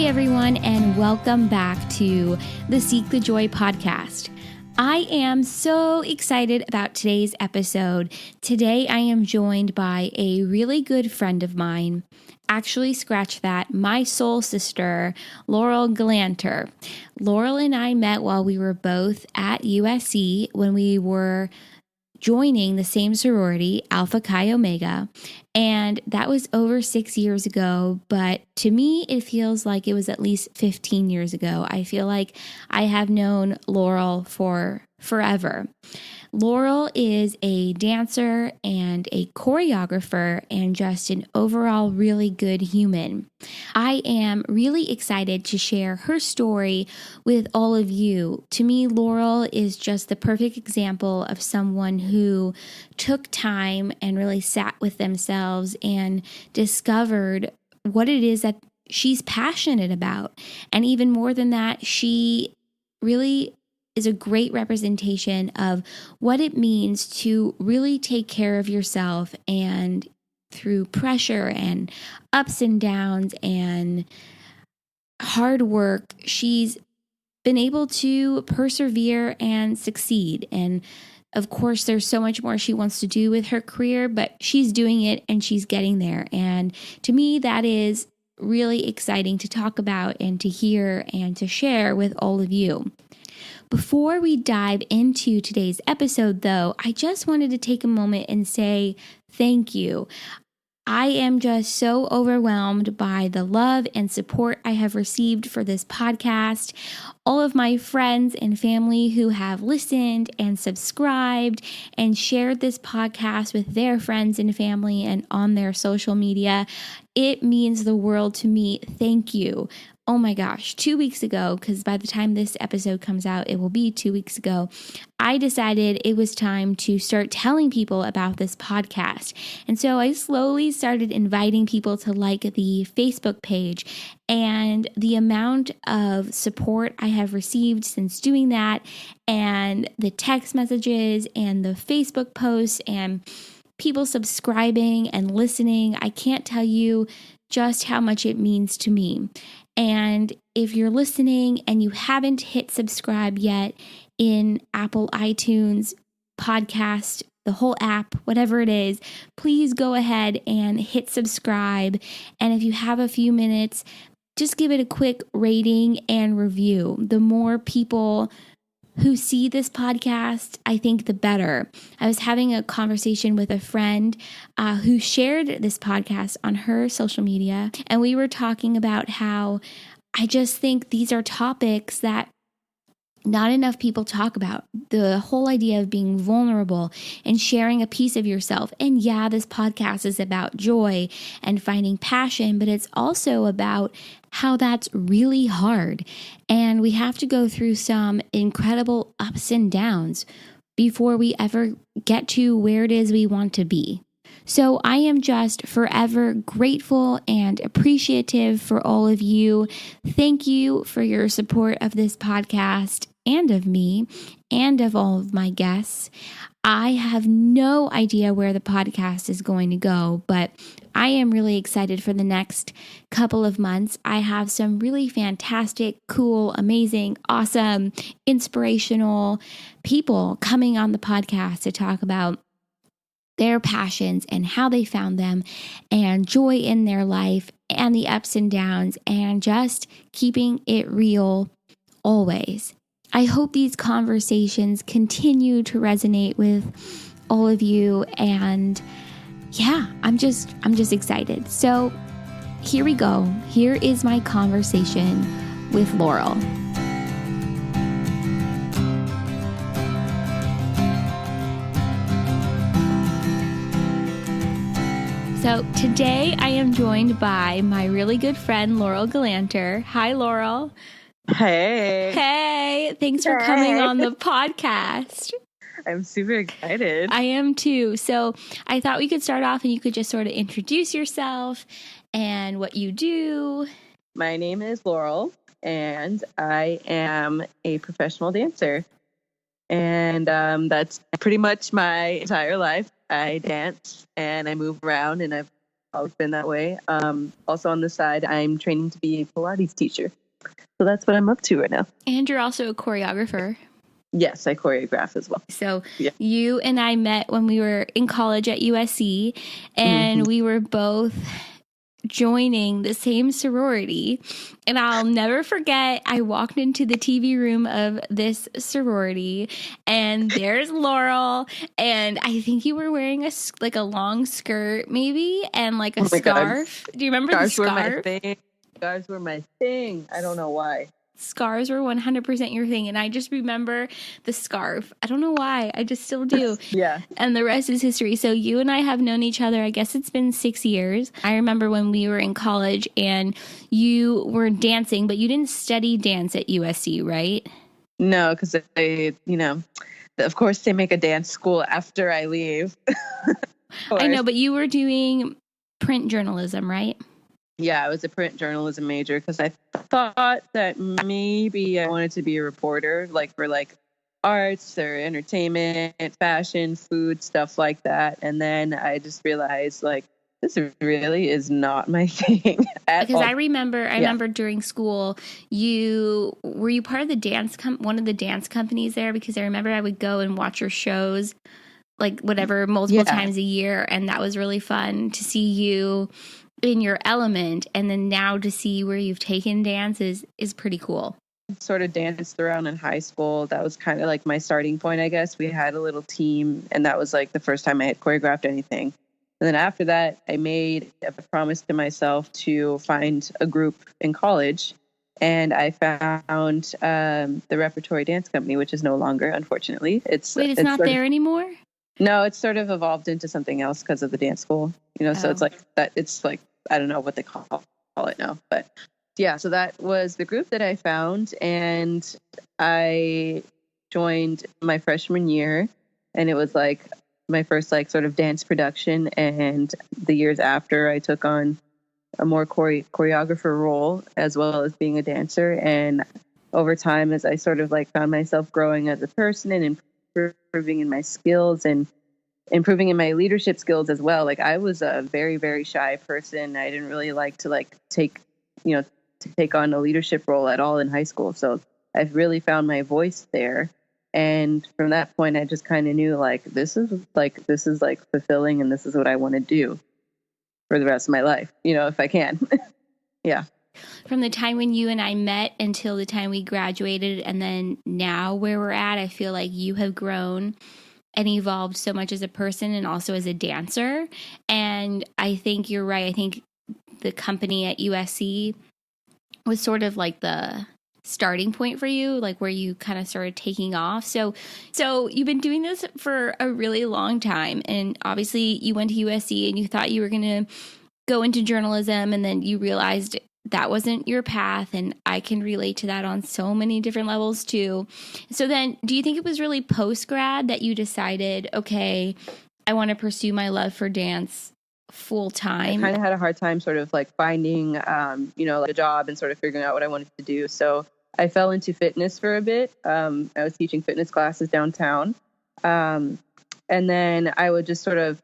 Hey everyone, and welcome back to the Seek the Joy podcast. I am so excited about today's episode. Today I am joined by a really good friend of mine. Actually, scratch that, my soul sister, Laurel Galanter. Laurel and I met while we were both at USC when we were joining the same sorority, Alpha Chi Omega, and that was over 6 years ago, but to me, it feels like it was at least 15 years ago. I feel like I have known Laurel for forever. Laurel is a dancer and a choreographer and just an overall really good human. I am really excited to share her story with all of you. To me, Laurel is just the perfect example of someone who took time and really sat with themselves and discovered what it is that she's passionate about. And even more than that, she really is a great representation of what it means to really take care of yourself, and through pressure and ups and downs and hard work, she's been able to persevere and succeed. And of course, there's so much more she wants to do with her career, but she's doing it and she's getting there. And to me, that is really exciting to talk about and to hear and to share with all of you. Before we dive into today's episode, though, I just wanted to take a moment and say thank you. I am just so overwhelmed by the love and support I have received for this podcast. All of my friends and family who have listened and subscribed and shared this podcast with their friends and family and on their social media. It means the world to me. Thank you. Oh my gosh, 2 weeks ago, because by the time this episode comes out, it will be 2 weeks ago, I decided it was time to start telling people about this podcast. And so I slowly started inviting people to like the Facebook page, and the amount of support I have received since doing that, and the text messages and the Facebook posts and people subscribing and listening, I can't tell you just how much it means to me. And if you're listening and you haven't hit subscribe yet in Apple iTunes podcast, the whole app, whatever it is, please go ahead and hit subscribe. And if you have a few minutes, just give it a quick rating and review. The more people who see this podcast, I think the better. I was having a conversation with a friend who shared this podcast on her social media, and we were talking about how I just think these are topics that not enough people talk about. The whole idea of being vulnerable and sharing a piece of yourself. And yeah, this podcast is about joy and finding passion, but it's also about how that's really hard. And we have to go through some incredible ups and downs before we ever get to where it is we want to be. So I am just forever grateful and appreciative for all of you. Thank you for your support of this podcast and of me and of all of my guests. I have no idea where the podcast is going to go, but I am really excited for the next couple of months. I have some really fantastic, cool, amazing, awesome, inspirational people coming on the podcast to talk about their passions and how they found them and joy in their life and the ups and downs and just keeping it real always. I hope these conversations continue to resonate with all of you, and yeah, I'm just excited. So here we go. Here is my conversation with Laurel. So today I am joined by my really good friend, Laurel Galanter. Hi, Laurel. Hey. Hey, thanks for coming on the podcast. I'm super excited. I am too. So I thought we could start off and you could just sort of introduce yourself and what you do. My name is Laurel, and I am a professional dancer. And that's pretty much my entire life. I dance and I move around, and I've always been that way. Also on the side, I'm training to be a Pilates teacher. So that's what I'm up to right now. And you're also a choreographer. Yes, I choreograph as well. So you and I met when we were in college at USC, and we were both joining the same sorority. And I'll never forget, I walked into the TV room of this sorority, and there's Laurel, and I think you were wearing a long skirt maybe, and like a scarf. Do you remember the scarf? Scarves were my thing. I don't know why. Scarves were 100% your thing. And I just remember the scarf. I don't know why. I just still do. Yeah. And the rest is history. So you and I have known each other, I guess it's been 6 years. I remember when we were in college and you were dancing, but you didn't study dance at USC, right? No, because of course they make a dance school after I leave. I know, but you were doing print journalism, right? Yeah, I was a print journalism major because I thought that maybe I wanted to be a reporter, like for like arts or entertainment, fashion, food, stuff like that. And then I just realized like this really is not my thing at all. Because I remember during school, were you part of the one of the dance companies there? Because I remember I would go and watch your shows, like whatever, multiple times a year, and that was really fun to see you in your element, and then now to see where you've taken dance is pretty cool. Sort of danced around in high school. That was kind of like my starting point, I guess. We had a little team, and that was like the first time I had choreographed anything. And then after that, I made a promise to myself to find a group in college, and I found the Repertory Dance Company, which is no longer, unfortunately. It's not there anymore? No, it's sort of evolved into something else because of the dance school, so it's like that. It's like, I don't know what they call it now, but yeah, so that was the group that I found, and I joined my freshman year, and it was like my first like sort of dance production. And the years after, I took on a more choreographer role as well as being a dancer. And over time, as I sort of like found myself growing as a person and improving in my skills and improving in my leadership skills as well. Like I was a very, very shy person. I didn't really like to take on a leadership role at all in high school. So I've really found my voice there. And from that point, I just kind of knew this is fulfilling, and this is what I want to do for the rest of my life, if I can. Yeah. From the time when you and I met until the time we graduated, and then now where we're at, I feel like you have grown and evolved so much as a person and also as a dancer. And I think you're right. I think the company at USC was sort of like the starting point for you, like where you kind of started taking off. So you've been doing this for a really long time. And obviously you went to USC and you thought you were going to go into journalism, and then you realized that wasn't your path. And I can relate to that on so many different levels too. So then do you think it was really post-grad that you decided, okay, I want to pursue my love for dance full time? I kind of had a hard time sort of like finding, a job and sort of figuring out what I wanted to do. So I fell into fitness for a bit. I was teaching fitness classes downtown. And then I would just sort of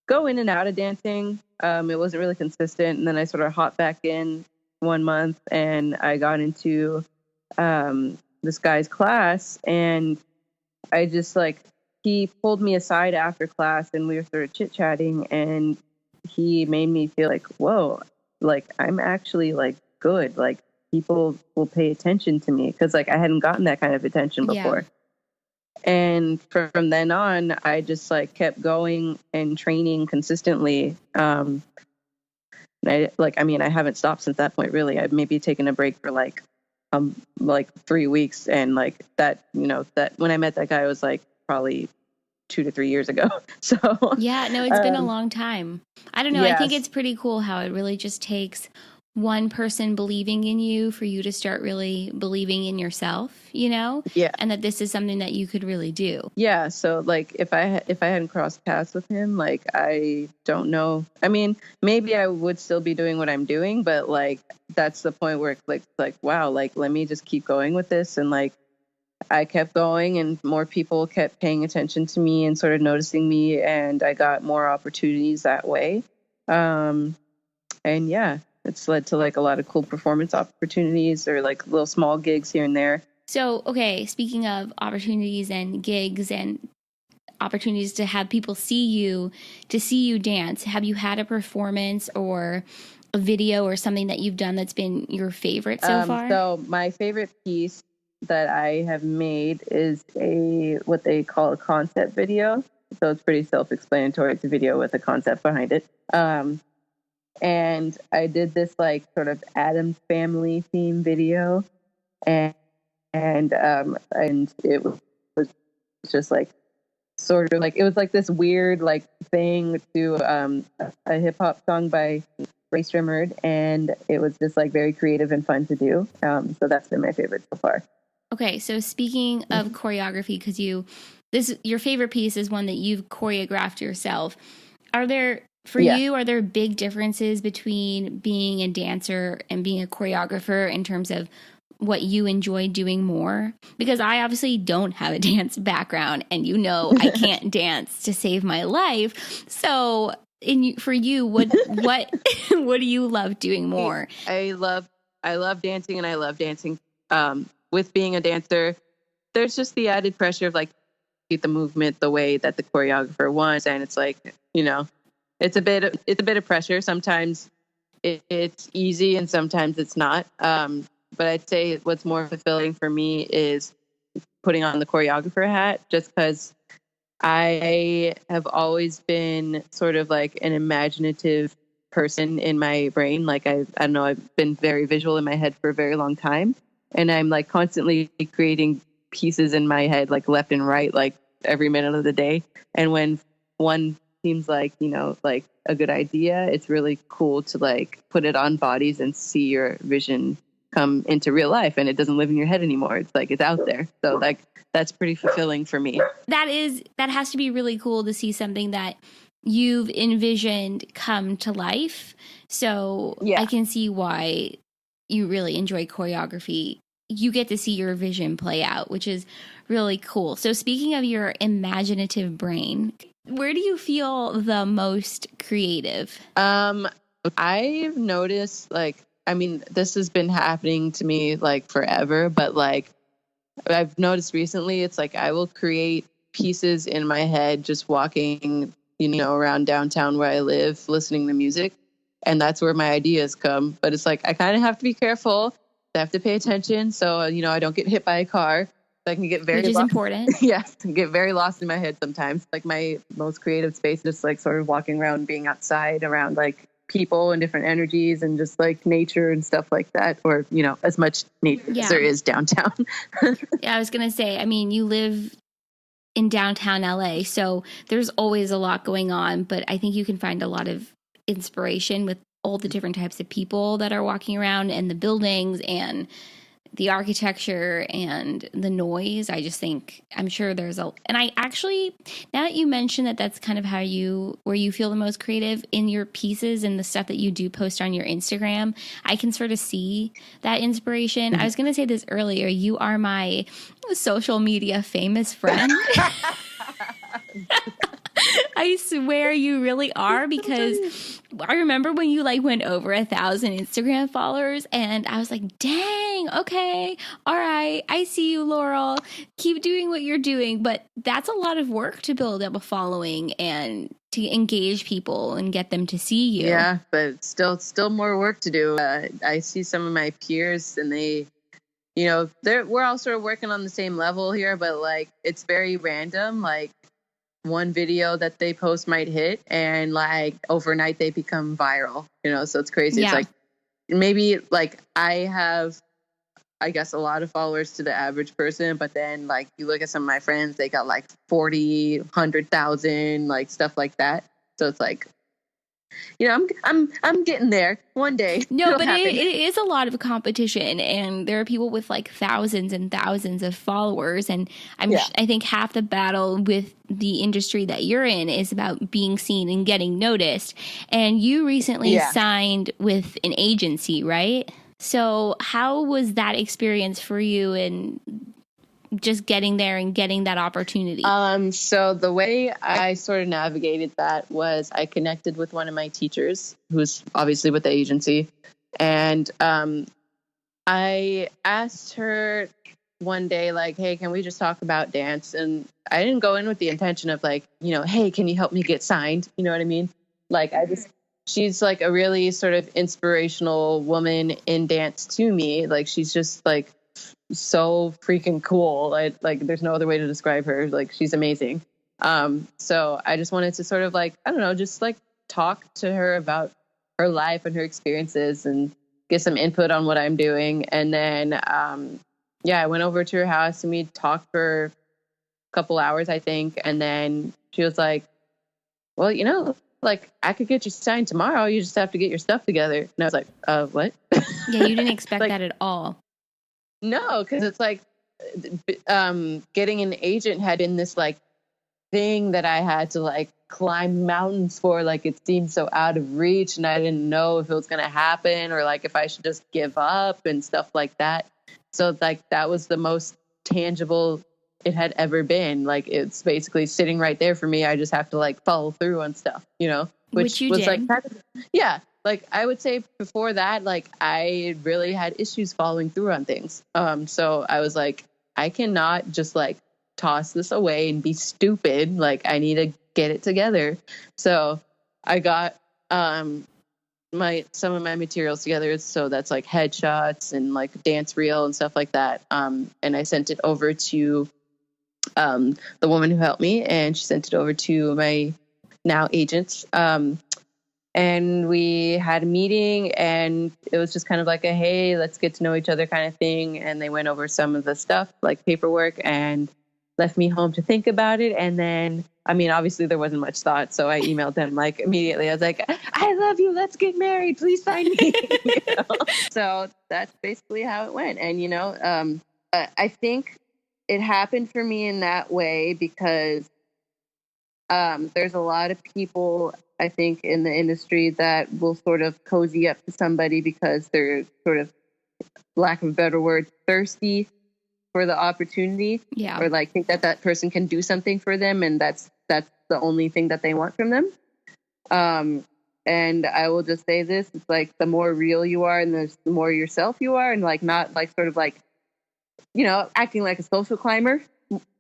go in and out of dancing. It wasn't really consistent. And then I sort of hopped back in 1 month, and I got into this guy's class, and I just he pulled me aside after class, and we were sort of chit-chatting, and he made me feel like, whoa, I'm actually good. People will pay attention to me, because I hadn't gotten that kind of attention before. Yeah. And from then on, I just kept going and training consistently. I haven't stopped since that point, really. I've maybe taken a break for 3 weeks. And that when I met that guy, it was probably 2 to 3 years ago. So yeah, no, it's been a long time. I don't know. Yes. I think it's pretty cool how it really just takes one person believing in you for you to start really believing in yourself, Yeah. And that this is something that you could really do. Yeah. So if I hadn't crossed paths with him, I don't know. I mean, maybe I would still be doing what I'm doing, but that's the point where wow, let me just keep going with this. And I kept going, and more people kept paying attention to me and sort of noticing me, and I got more opportunities that way. And yeah, it's led to like a lot of cool performance opportunities or like little small gigs here and there. So, okay, speaking of opportunities and gigs and opportunities to have people see you dance, have you had a performance or a video or something that you've done that's been your favorite so far? So my favorite piece that I have made is what they call a concept video. So it's pretty self-explanatory. It's a video with a concept behind it. And I did this like sort of Addams Family theme video, and it was just like sort of like it was like this weird like thing to a hip hop song by Ray Strimard, and it was just like very creative and fun to do. So that's been my favorite so far. Okay, so speaking of choreography, because your favorite piece is one that you've choreographed yourself. Are there big differences between being a dancer and being a choreographer in terms of what you enjoy doing more? Because I obviously don't have a dance background, and I can't dance to save my life. So, for you, what what do you love doing more? I love dancing, and I love dancing. With being a dancer, there's just the added pressure of like the movement the way that the choreographer wants, and it's like it's a bit of pressure. Sometimes it's easy, and sometimes it's not. But I'd say what's more fulfilling for me is putting on the choreographer hat, just because I have always been sort of like an imaginative person in my brain. Like I don't know, I've been very visual in my head for a very long time, and I'm like constantly creating pieces in my head, like left and right, like every minute of the day. And when one seems like like a good idea, it's really cool to like put it on bodies and see your vision come into real life, and it doesn't live in your head anymore. It's like it's out there. So like that's pretty fulfilling for me. That has to be really cool to see something that you've envisioned come to life. So yeah. I can see why you really enjoy choreography. You get to see your vision play out, which is really cool. So speaking of your imaginative brain, where do you feel the most creative? I've noticed this has been happening to me like forever, but like I've noticed recently, it's like I will create pieces in my head just walking, around downtown where I live, listening to music. And that's where my ideas come. But it's like I kind of have to be careful. I have to pay attention so, I don't get hit by a car. So I can get very Which is lost. important. Yes, get very lost in my head sometimes. Like my most creative space is like sort of walking around, being outside around like people and different energies and just like nature and stuff like that, or as much nature as there is downtown. Yeah, I was gonna say, you live in downtown LA, so there's always a lot going on, but I think you can find a lot of inspiration with all the different types of people that are walking around, and the buildings and the architecture and the noise. I'm sure and I actually, now that you mention that's kind of where you feel the most creative in your pieces and the stuff that you do post on your Instagram, I can sort of see that inspiration. I was going to say this earlier. You are my social media famous friend. I swear you really are, because I remember when you like went over 1,000 Instagram followers, and I was like, dang, okay, all right, I see you, Laurel. Keep doing what you're doing. But that's a lot of work to build up a following and to engage people and get them to see you. Yeah, but still more work to do. I see some of my peers, and they, we're all sort of working on the same level here, but like it's very random. Like one video that they post might hit, and like overnight they become viral, so it's crazy. Yeah. It's like maybe like I have, I guess, a lot of followers to the average person, but then like you look at some of my friends, they got like 40, 100,000, like stuff like that. So it's like, I'm getting there one day. No, but it is a lot of competition, and there are people with like thousands and thousands of followers, and I think half the battle with the industry that you're in is about being seen and getting noticed. And you recently signed with an agency, right? So how was that experience for you, and just getting there and getting that opportunity? So the way I sort of navigated that was I connected with one of my teachers, who's obviously with the agency, and I asked her one day, like, hey, can we just talk about dance? And I didn't go in with the intention of like, hey, can you help me get signed? You know what I mean? Like, she's like a really sort of inspirational woman in dance to me. Like, she's just like so freaking cool. Like, there's no other way to describe her. Like, she's amazing. So I just wanted to sort of like, I don't know, just like talk to her about her life and her experiences and get some input on what I'm doing. And then, I went over to her house and we talked for a couple hours, I think. And then she was like, well, like, I could get you signed tomorrow. You just have to get your stuff together. And I was like, what? Yeah, you didn't expect like, that at all. No, because it's like getting an agent had been this like thing that I had to like climb mountains for. Like, it seemed so out of reach and I didn't know if it was going to happen or like if I should just give up and stuff like that. So like that was the most tangible it had ever been. Like, it's basically sitting right there for me. I just have to like follow through on stuff, which you was did. like, yeah. Like, I would say before that, like, I really had issues following through on things. So I was like, I cannot just like toss this away and be stupid. Like, I need to get it together. So I got some of my materials together. So that's like headshots and like dance reel and stuff like that. And I sent it over to the woman who helped me, and she sent it over to my now agents. And we had a meeting, and it was just kind of like a, hey, let's get to know each other kind of thing. And they went over some of the stuff like paperwork and left me home to think about it. And then, I mean, obviously there wasn't much thought. So I emailed them like immediately. I was like, I love you. Let's get married. Please sign me. So that's basically how it went. And, I think it happened for me in that way because there's a lot of people, I think, in the industry that will sort of cozy up to somebody because they're sort of, lack of a better word, thirsty for the opportunity. Yeah. Or like think that person can do something for them, and that's the only thing that they want from them. And I will just say this, it's like the more real you are and the more yourself you are, and like not like sort of like, acting like a social climber,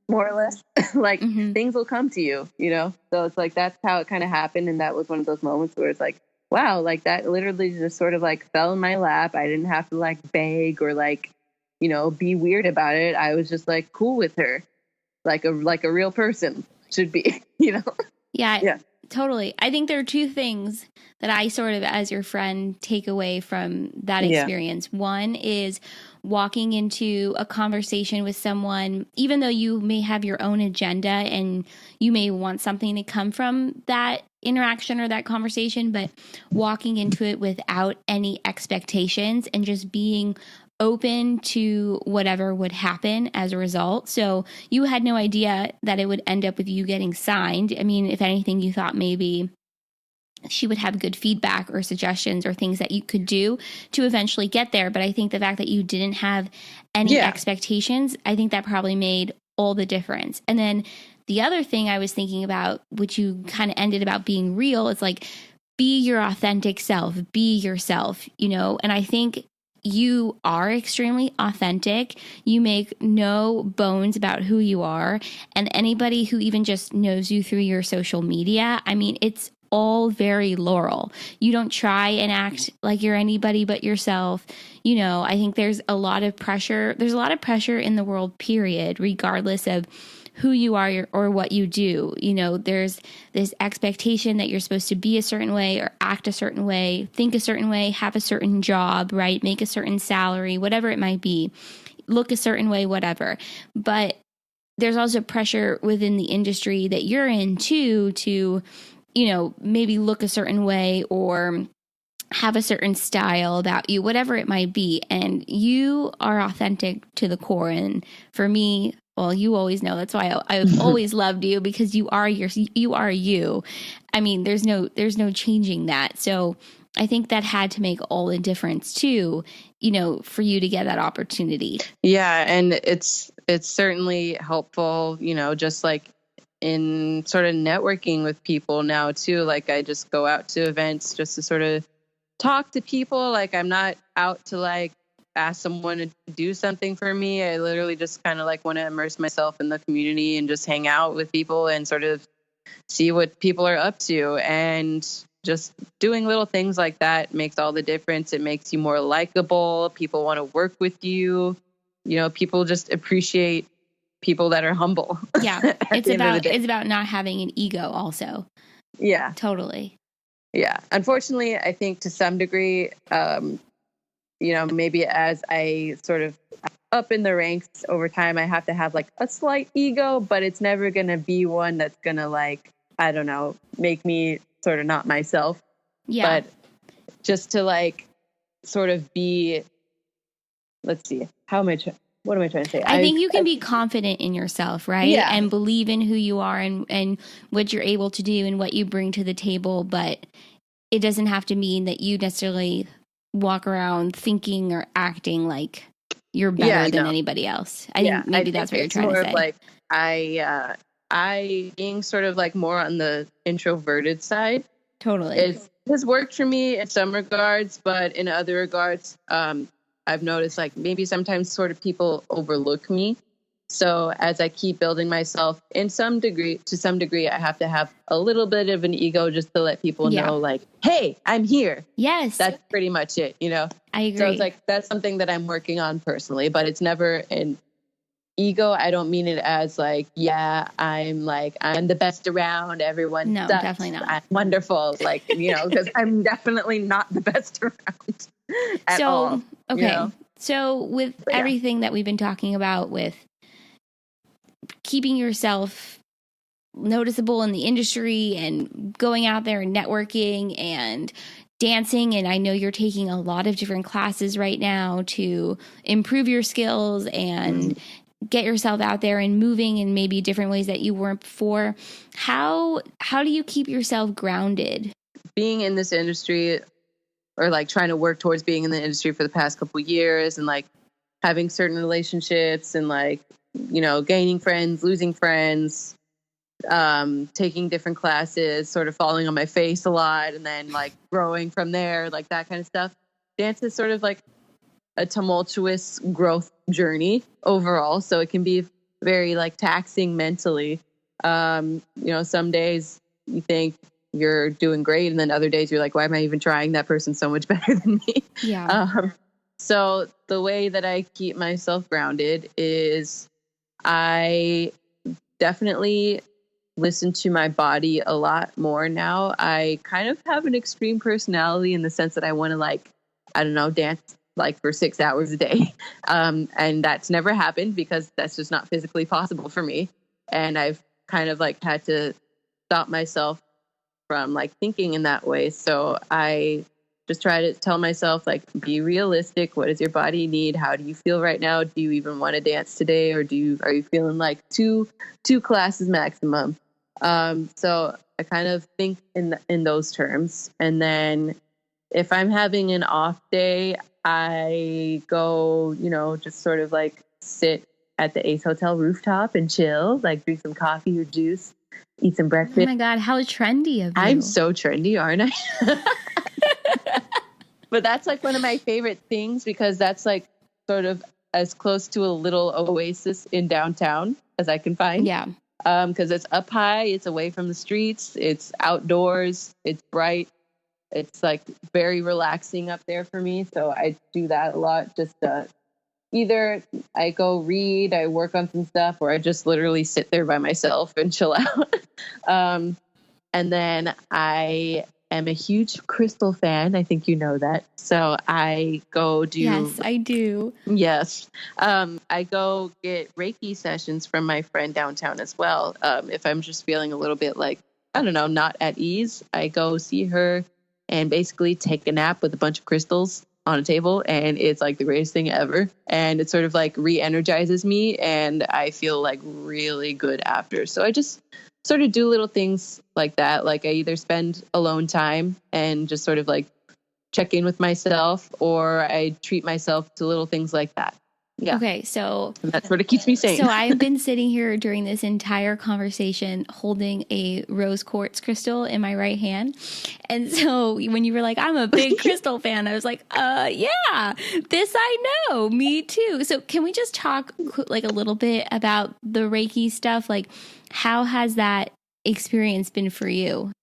more or less, like things will come to you, So it's like, that's how it kind of happened. And that was one of those moments where it's like, wow, like that literally just sort of like fell in my lap. I didn't have to like beg or like, be weird about it. I was just like cool with her, like a real person should be, Yeah. Totally. I think there are two things that I sort of, as your friend, take away from that experience. One is walking into a conversation with someone, even though you may have your own agenda and you may want something to come from that interaction or that conversation, but walking into it without any expectations and just being open to whatever would happen as a result. So you had no idea that it would end up with you getting signed. I mean, if anything, you thought maybe she would have good feedback or suggestions or things that you could do to eventually get there. But I think the fact that you didn't have any expectations, I think that probably made all the difference. And then the other thing I was thinking about, which you kind of ended about being real, is like, be your authentic self, be yourself, and I think you are extremely authentic. You make no bones about who you are. And anybody who even just knows you through your social media, I mean, it's all very Laurel. You don't try and act like you're anybody but yourself. I think there's a lot of pressure. There's a lot of pressure in the world, period, regardless of who you are or what you do. There's this expectation that you're supposed to be a certain way or act a certain way, think a certain way, have a certain job, right? Make a certain salary, whatever it might be, look a certain way, whatever. But there's also pressure within the industry that you're in too, to, maybe look a certain way or have a certain style about you, whatever it might be. And you are authentic to the core. And for me, well, you always know. That's why I've always loved you, because you are you. I mean, there's no changing that. So I think that had to make all the difference too, for you to get that opportunity. Yeah. And it's certainly helpful, just like in sort of networking with people now too. Like I just go out to events just to sort of talk to people. Like I'm not out to like ask someone to do something for me. I literally just kind of like want to immerse myself in the community and just hang out with people and sort of see what people are up to. And just doing little things like that makes all the difference. It makes you more likable. People want to work with you. People just appreciate people that are humble. Yeah. It's about not having an ego also. Yeah. Totally. Yeah. Unfortunately, I think to some degree, maybe as I sort of up in the ranks over time, I have to have like a slight ego, but it's never going to be one that's going to like, I don't know, make me sort of not myself. Yeah. But just to like sort of be, let's see, what am I trying to say? I think you can be confident in yourself, right? Yeah. And believe in who you are and what you're able to do and what you bring to the table. But it doesn't have to mean that you necessarily walk around thinking or acting like you're better than anybody else. I think maybe that's what you're trying to say. Like I being sort of like more on the introverted side. Totally. It has worked for me in some regards, but in other regards, I've noticed like maybe sometimes sort of people overlook me. So as I keep building myself to some degree, I have to have a little bit of an ego just to let people know like, hey, I'm here. Yes. That's pretty much it, I agree. So it's like, that's something that I'm working on personally, but it's never an ego. I don't mean it as like, I'm the best around. Everyone No, sucks. definitely not. I'm wonderful. Like, because I'm definitely not the best around at all. Okay. So with everything that we've been talking about with keeping yourself noticeable in the industry and going out there and networking and dancing, and I know you're taking a lot of different classes right now to improve your skills and get yourself out there and moving in maybe different ways that you weren't before. How do you keep yourself grounded? Being in this industry, or like trying to work towards being in the industry for the past couple of years, and like having certain relationships and like, gaining friends, losing friends, taking different classes, sort of falling on my face a lot, and then like growing from there, like that kind of stuff. Dance is sort of like a tumultuous growth journey overall. So it can be very like taxing mentally. Some days you think you're doing great, and then other days you're like, why am I even trying? That person's so much better than me. Yeah. So the way that I keep myself grounded is I definitely listen to my body a lot more now. I kind of have an extreme personality in the sense that I want to like, I don't know, dance like for 6 hours a day. And that's never happened because that's just not physically possible for me. And I've kind of like had to stop myself from like thinking in that way. So I just try to tell myself, like, be realistic. What does your body need? How do you feel right now? Do you even want to dance today? Or are you feeling like two classes maximum? So I kind of think in those terms. And then if I'm having an off day, I go, just sort of like sit at the Ace Hotel rooftop and chill, like drink some coffee or juice, eat some breakfast. Oh my God, how trendy of you. I'm so trendy, aren't I? But that's like one of my favorite things because that's like sort of as close to a little oasis in downtown as I can find. Yeah. Because it's up high, it's away from the streets, it's outdoors, it's bright. It's like very relaxing up there for me. So I do that a lot. Just either I go read, I work on some stuff, or I just literally sit there by myself and chill out. And then I am a huge crystal fan. I think you know that. So I go do... Yes, I do. Yes. I go get Reiki sessions from my friend downtown as well. If I'm just feeling a little bit like, I don't know, not at ease, I go see her and basically take a nap with a bunch of crystals on a table. And it's like the greatest thing ever. And it sort of like re-energizes me and I feel like really good after. So I just sort of do little things like that. Like I either spend alone time and just sort of like check in with myself, or I treat myself to little things like that. Yeah. Okay, so And that's what keeps me sane. So I've been sitting here during this entire conversation holding a rose quartz crystal in my right hand. And so when you were like, I'm a big crystal fan, I was like, yeah, this I know, me too. So can we just talk like a little bit about the Reiki stuff? Like, how has that experience been for you?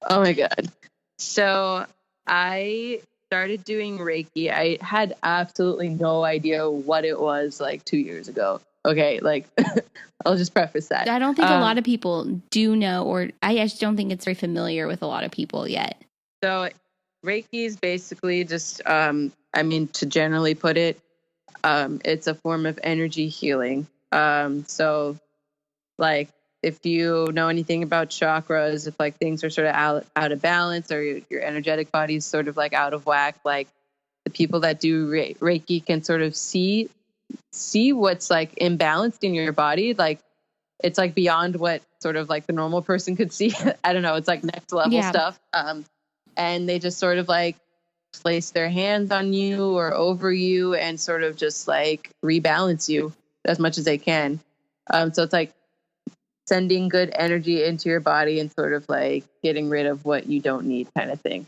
Oh my God. So I started doing Reiki. I had absolutely no idea what it was like 2 years ago. Okay, like I'll just preface that. I don't think a lot of people do know, or I just don't think it's very familiar with a lot of people yet. So Reiki is basically just, to generally put it, it's a form of energy healing. So like if you know anything about chakras, if like things are sort of out of balance or your energetic body is sort of like out of whack, like the people that do Reiki can sort of see what's like imbalanced in your body. Like it's like beyond what sort of like the normal person could see. I don't know. It's like next level stuff. And they just sort of like place their hands on you or over you and sort of just like rebalance you as much as they can. So it's like sending good energy into your body and sort of like getting rid of what you don't need kind of thing.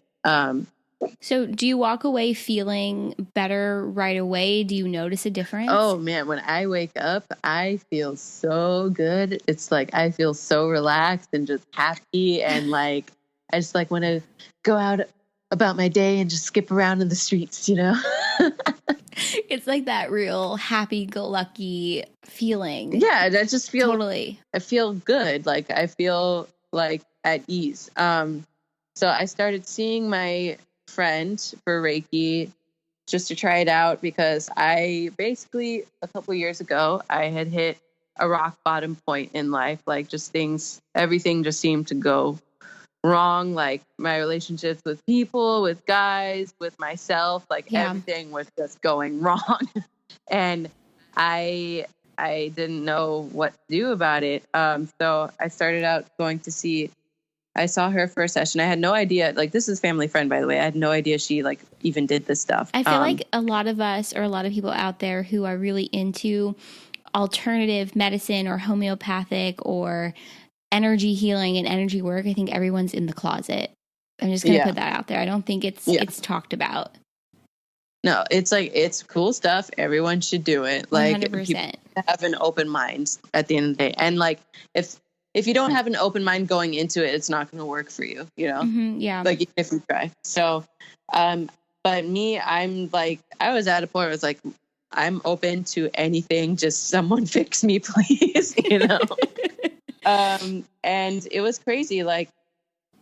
So do you walk away feeling better right away? Do you notice a difference? Oh man, when I wake up, I feel so good. It's like I feel so relaxed and just happy and like I just like want to go out about my day and just skip around in the streets, you know? It's like that real happy-go-lucky feeling. Yeah, I just feel totally. I feel good. Like I feel like at ease. So I started seeing my friend for Reiki just to try it out because I basically a couple of years ago I had hit a rock bottom point in life. Like just everything just seemed to go wrong. Like my relationships with people, with guys, with myself, like everything was just going wrong. And I didn't know what to do about it. So I started out going to see. I saw her for a session. I had no idea. Like this is family friend, by the way. I had no idea she like even did this stuff. I feel like a lot of us or a lot of people out there who are really into alternative medicine or homeopathic or energy healing and energy work. I think everyone's in the closet. I'm just going to put that out there. I don't think it's talked about. No, it's like, it's cool stuff. Everyone should do it. Like 100%. Have an open mind at the end of the day. And like, if you don't have an open mind going into it, it's not going to work for you, you know? Mm-hmm, yeah. Like even if you try. So, but me, I'm like, I was at a point where I was like, I'm open to anything. Just someone fix me, please, you know? And it was crazy. Like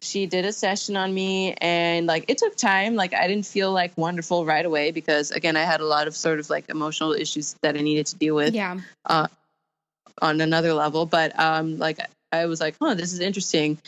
she did a session on me and like, it took time. Like I didn't feel like wonderful right away because again, I had a lot of sort of like emotional issues that I needed to deal with, on another level. But, like I was like, this is interesting.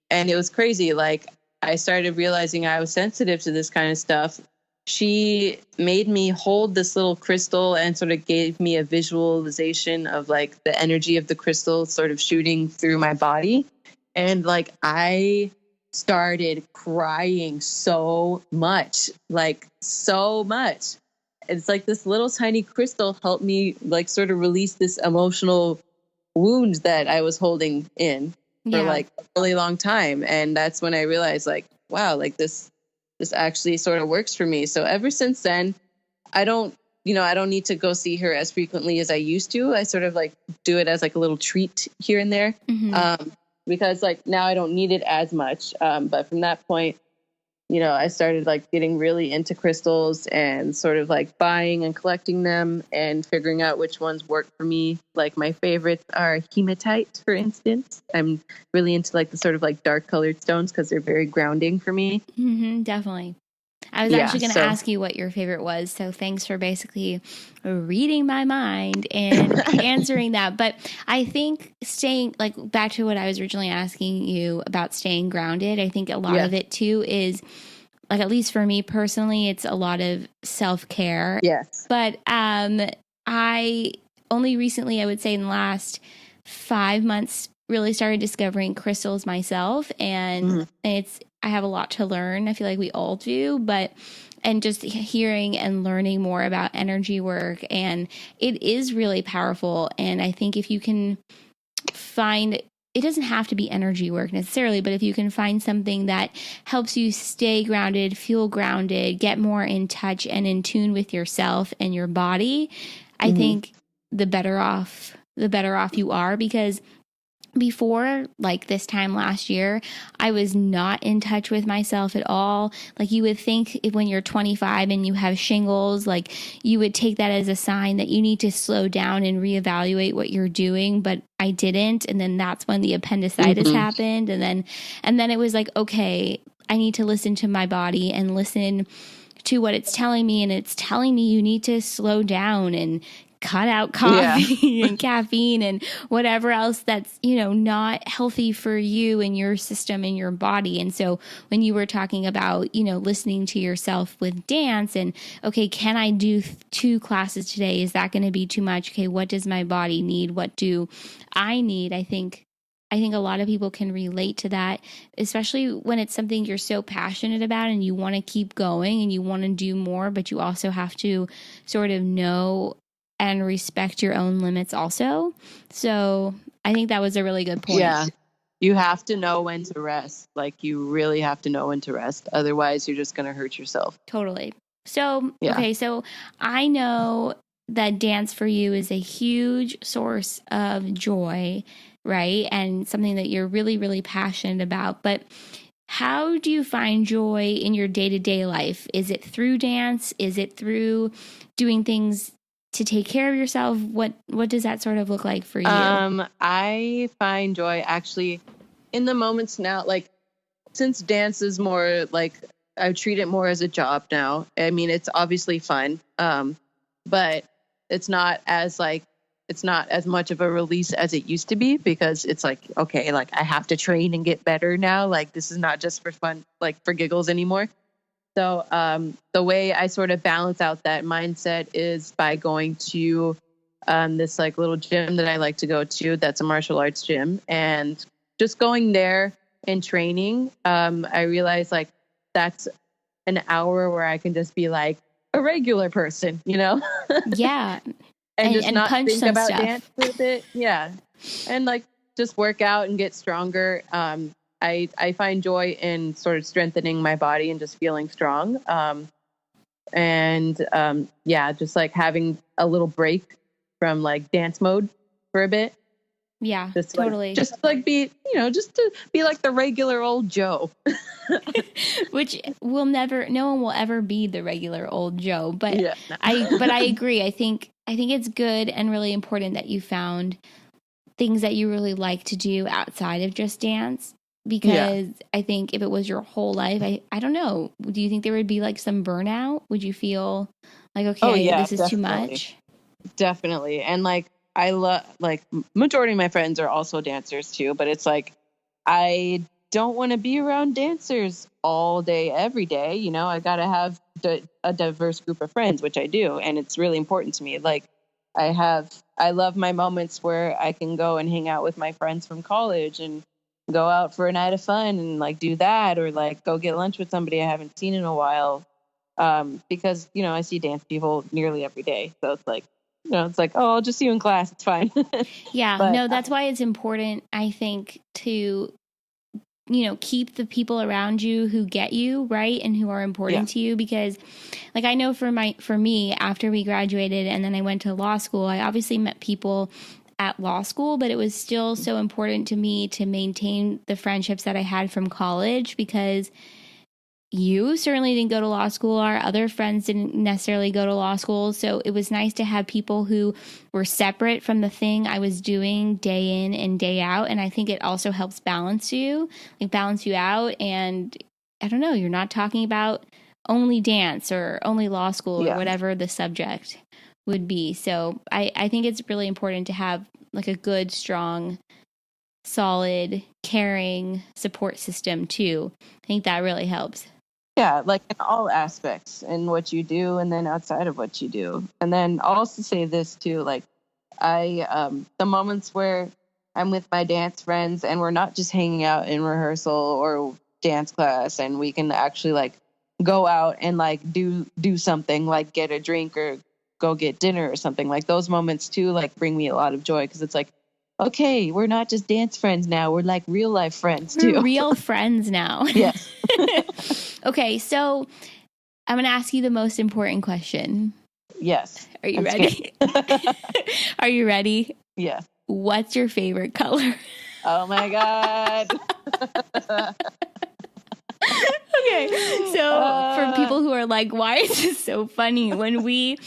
And it was crazy. Like I started realizing I was sensitive to this kind of stuff. She made me hold this little crystal and sort of gave me a visualization of like the energy of the crystal sort of shooting through my body. And like, I started crying so much, like so much. It's like this little tiny crystal helped me like sort of release this emotional wound that I was holding in for like a really long time. And that's when I realized like, wow, like this actually sort of works for me. So ever since then, I don't need to go see her as frequently as I used to. I sort of like do it as like a little treat here and there. Mm-hmm. Because like now I don't need it as much. But from that point, I started like getting really into crystals and sort of like buying and collecting them and figuring out which ones work for me. Like my favorites are hematite, for instance. I'm really into like the sort of like dark colored stones because they're very grounding for me. Mm-hmm, definitely. I was actually going to ask you what your favorite was. So thanks for basically reading my mind and answering that. But I think staying like back to what I was originally asking you about staying grounded. I think a lot of it too is like, at least for me personally, it's a lot of self-care. Yes. But I only recently, I would say in the last 5 months, really started discovering crystals myself. And it's I have a lot to learn. I feel like we all do, and just hearing and learning more about energy work, and it is really powerful. And I think if you can find, it doesn't have to be energy work necessarily, but if you can find something that helps you stay grounded, feel grounded, get more in touch and in tune with yourself and your body, I think the better off you are. Because before, like this time last year, I was not in touch with myself at all. Like, you would think when you're 25 and you have shingles, like you would take that as a sign that you need to slow down and reevaluate what you're doing, but I didn't. And then that's when the appendicitis happened. And then it was like, okay, I need to listen to my body and listen to what it's telling me. And it's telling me you need to slow down and cut out coffee and caffeine and whatever else that's, not healthy for you and your system and your body. And so when you were talking about, listening to yourself with dance and, okay, can I do 2 classes today? Is that going to be too much? Okay, what does my body need? What do I need? I think a lot of people can relate to that, especially when it's something you're so passionate about and you want to keep going and you want to do more, but you also have to sort of know and respect your own limits also. So I think that was a really good point. Yeah. You have to know when to rest. Like, you really have to know when to rest. Otherwise, you're just going to hurt yourself. Totally. So, okay. So I know that dance for you is a huge source of joy, right? And something that you're really, really passionate about. But how do you find joy in your day-to-day life? Is it through dance? Is it through doing things to take care of yourself? What does that sort of look like for you? I find joy actually in the moments now, like, since dance is more like, I treat it more as a job now. I mean, it's obviously fun. But it's not as much of a release as it used to be, because it's like, okay, like, I have to train and get better now. Like, this is not just for fun, like for giggles anymore. So the way I sort of balance out that mindset is by going to this like little gym that I like to go to. That's a martial arts gym, and just going there and training. I realize, like, that's an hour where I can just be like a regular person, Yeah. and just not punch think about stuff. dance with it. Yeah, and like just work out and get stronger. I find joy in sort of strengthening my body and just feeling strong. Just like having a little break from like dance mode for a bit. Yeah, just totally. Just to be like the regular old Joe. Which no one will ever be the regular old Joe. But yeah, I agree. I think it's good and really important that you found things that you really like to do outside of just dance. Because I think if it was your whole life, I don't know. Do you think there would be like some burnout? Would you feel like, okay, this is definitely too much? Definitely. And like, I love, like, majority of my friends are also dancers too, but it's like, I don't want to be around dancers all day, every day. I got to have a diverse group of friends, which I do. And it's really important to me. Like, I love my moments where I can go and hang out with my friends from college and go out for a night of fun and like do that, or like go get lunch with somebody I haven't seen in a while. Because, I see dance people nearly every day. So it's like, it's like, oh, I'll just see you in class. It's fine. Yeah, no, that's why it's important, I think, to, keep the people around you who get you, right, and who are important to you. Because, like, I know for me, after we graduated and then I went to law school, I obviously met people at law school, but it was still so important to me to maintain the friendships that I had from college, because you certainly didn't go to law school. Our other friends didn't necessarily go to law school. So it was nice to have people who were separate from the thing I was doing day in and day out. And I think it also helps balance you out. And I don't know, you're not talking about only dance or only law school or whatever the subject would be. So I think it's really important to have like a good, strong, solid, caring support system too. I think that really helps. Yeah, like in all aspects, in what you do and then outside of what you do. And then I'll also say this too, like the moments where I'm with my dance friends and we're not just hanging out in rehearsal or dance class, and we can actually like go out and like do something, like get a drink or go get dinner or something. Like those moments too, like bring me a lot of joy, because it's like, okay, we're not just dance friends now, we're like real life friends too. We're real friends now. Yes. Okay, so I'm going to ask you the most important question. Yes. Are you ready? Are you ready? Yeah. What's your favorite color? Oh my God. Okay, so for people who are like, why is this so funny? When we,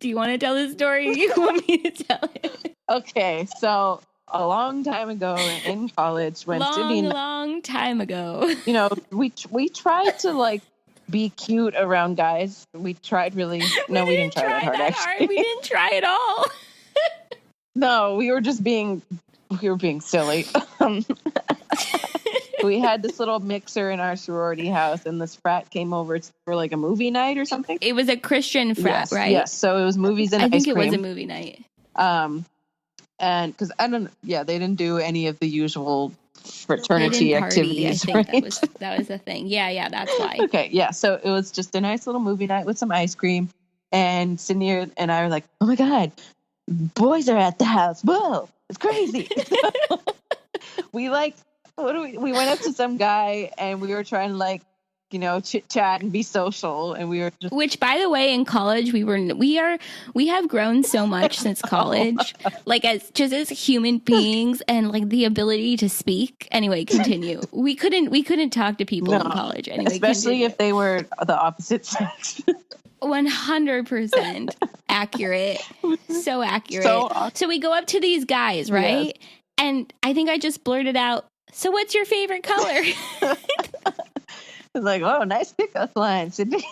do you want to tell the story? Or you want me to tell it? Okay, so a long time ago in college, when Sydney, long time ago, you know, we tried to like be cute around guys. We tried really. No, we didn't try that hard. Actually, we didn't try at all. No, we were being silly. We had this little mixer in our sorority house, and this frat came over for like a movie night or something. It was a Christian frat, yes, right? Yes. So it was movies and ice cream. I think it was a movie night. And because I don't, yeah, they didn't do any of the usual fraternity activities. I think that was the thing. Yeah, that's why. Okay, yeah. So it was just a nice little movie night with some ice cream, and Sydney and I were like, "Oh my God, boys are at the house! Whoa, it's crazy!" We like, we went up to some guy, and we were trying to like, you know, chit chat and be social, and we were just. Which, by the way, in college we have grown so much since college, like as human beings, and like the ability to speak. Anyway, continue. We couldn't talk to people in college anyway, especially if they were the opposite sex. 100% accurate, so accurate. So we go up to these guys, right? Yes. And I think I just blurted out, "So what's your favorite color?" It's like, "Oh, nice pickup line, Sydney."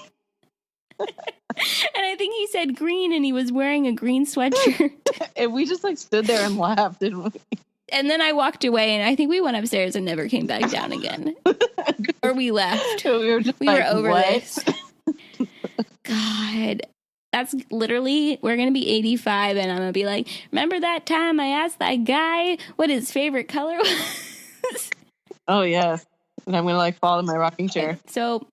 And I think he said green, and he was wearing a green sweatshirt. And we just like stood there and laughed, didn't we? And then I walked away, and I think we went upstairs and never came back down again. Or we left. We were over this. God. That's literally, we're going to be 85, and I'm going to be like, "Remember that time I asked that guy what his favorite color was?" Oh, yeah. And I'm going to like fall in my rocking chair. Okay, so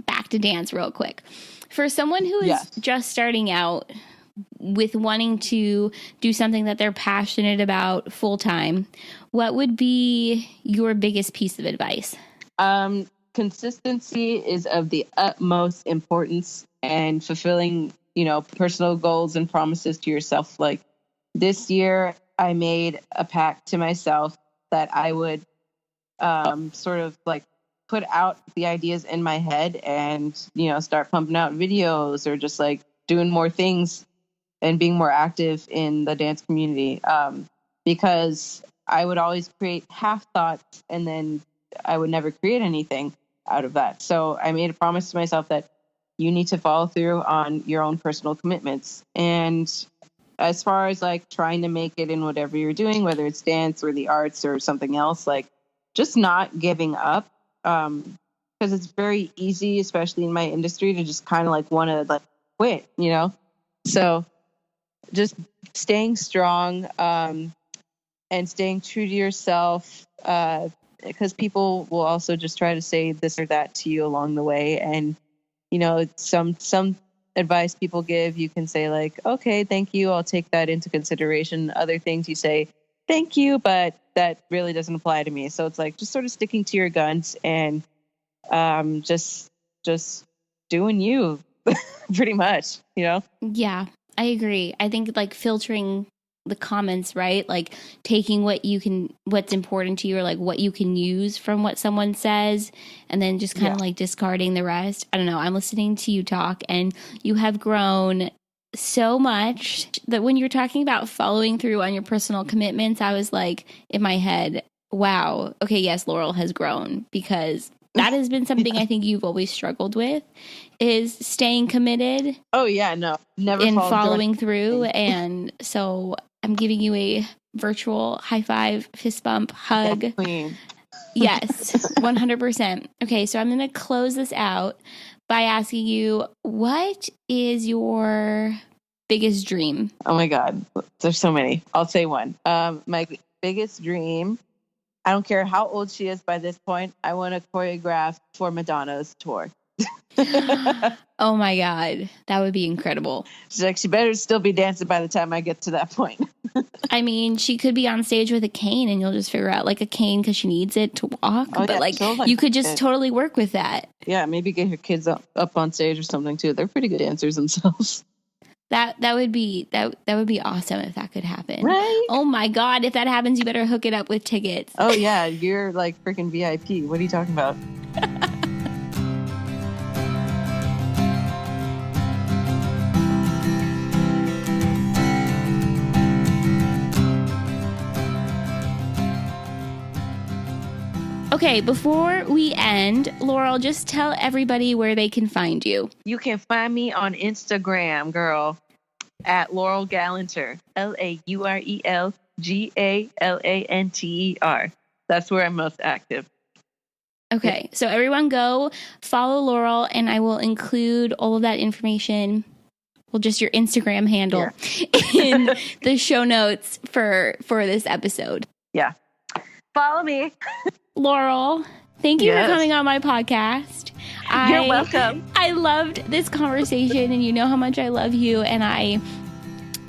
back to dance real quick. For someone who is just starting out with wanting to do something that they're passionate about full time, what would be your biggest piece of advice? Consistency is of the utmost importance, and fulfilling, you know, personal goals and promises to yourself. Like this year, I made a pact to myself that I would sort of like put out the ideas in my head and, you know, start pumping out videos or just like doing more things and being more active in the dance community. Because I would always create half thoughts, and then I would never create anything out of that. So I made a promise to myself that you need to follow through on your own personal commitments. And as far as like trying to make it in whatever you're doing, whether it's dance or the arts or something else, like just not giving up. Because it's very easy, especially in my industry, to just kind of like want to like quit, you know? So just staying strong, and staying true to yourself, because people will also just try to say this or that to you along the way. And, you know, some advice people give, you can say like, "Okay, thank you, I'll take that into consideration." Other things you say, "Thank you, but that really doesn't apply to me." So it's like just sort of sticking to your guns and just doing you pretty much, you know? Yeah, I agree. I think like filtering the comments, right? Like taking what's important to you, or like what you can use from what someone says, and then just kind of like discarding the rest. I don't know. I'm listening to you talk, and you have grown so much that when you're talking about following through on your personal commitments, I was like in my head, wow, okay, yes, Laurel has grown, because that has been something I think you've always struggled with, is staying committed. Oh yeah, no, never. And following through. And so I'm giving you a virtual high five, fist bump, hug. Yes, 100%. Okay, so I'm going to close this out by asking you, what is your biggest dream? Oh my God, there's so many. I'll say one. My biggest dream I don't care how old she is by this point. I want to choreograph for Madonna's tour. Oh my God. That would be incredible. She's like, she better still be dancing by the time I get to that point. I mean, she could be on stage with a cane and you'll just figure out like a cane because she needs it to walk. Oh, but yeah, like totally. you could just totally work with that. Yeah, maybe get her kids up on stage or something too. They're pretty good dancers themselves. That would be awesome if that could happen. Right? Oh my God. If that happens, you better hook it up with tickets. Oh yeah, you're like freaking VIP. What are you talking about? Okay, before we end, Laurel, just tell everybody where they can find you. You can find me on Instagram, girl, at Laurel Galanter. LaurelGalanter. That's where I'm most active. Okay, so everyone go follow Laurel, and I will include all of that information, well, just your Instagram handle, in the show notes for this episode. Yeah. Follow me. Laurel, thank you for coming on my podcast. You're welcome. I loved this conversation, and you know how much I love you, and I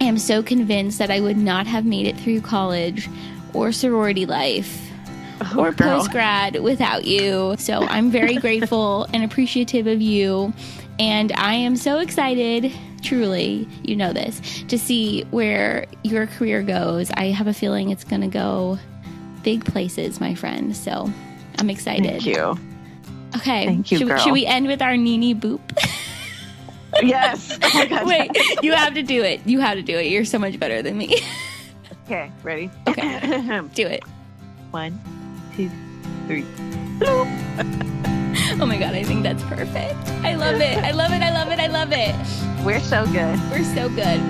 am so convinced that I would not have made it through college or sorority life or post-grad without you. So I'm very grateful and appreciative of you, and I am so excited, truly, you know this, to see where your career goes. I have a feeling it's going to go big places, my friend. So I'm excited. Thank you. Okay. Thank you, girl. Should we end with our Nini boop? Yes. Oh my God. Wait, you have to do it. You have to do it. You're so much better than me. Okay, ready? Okay. Do it. 1, 2, 3. Oh my God, I think that's perfect. I love it. I love it. I love it. I love it. We're so good. We're so good.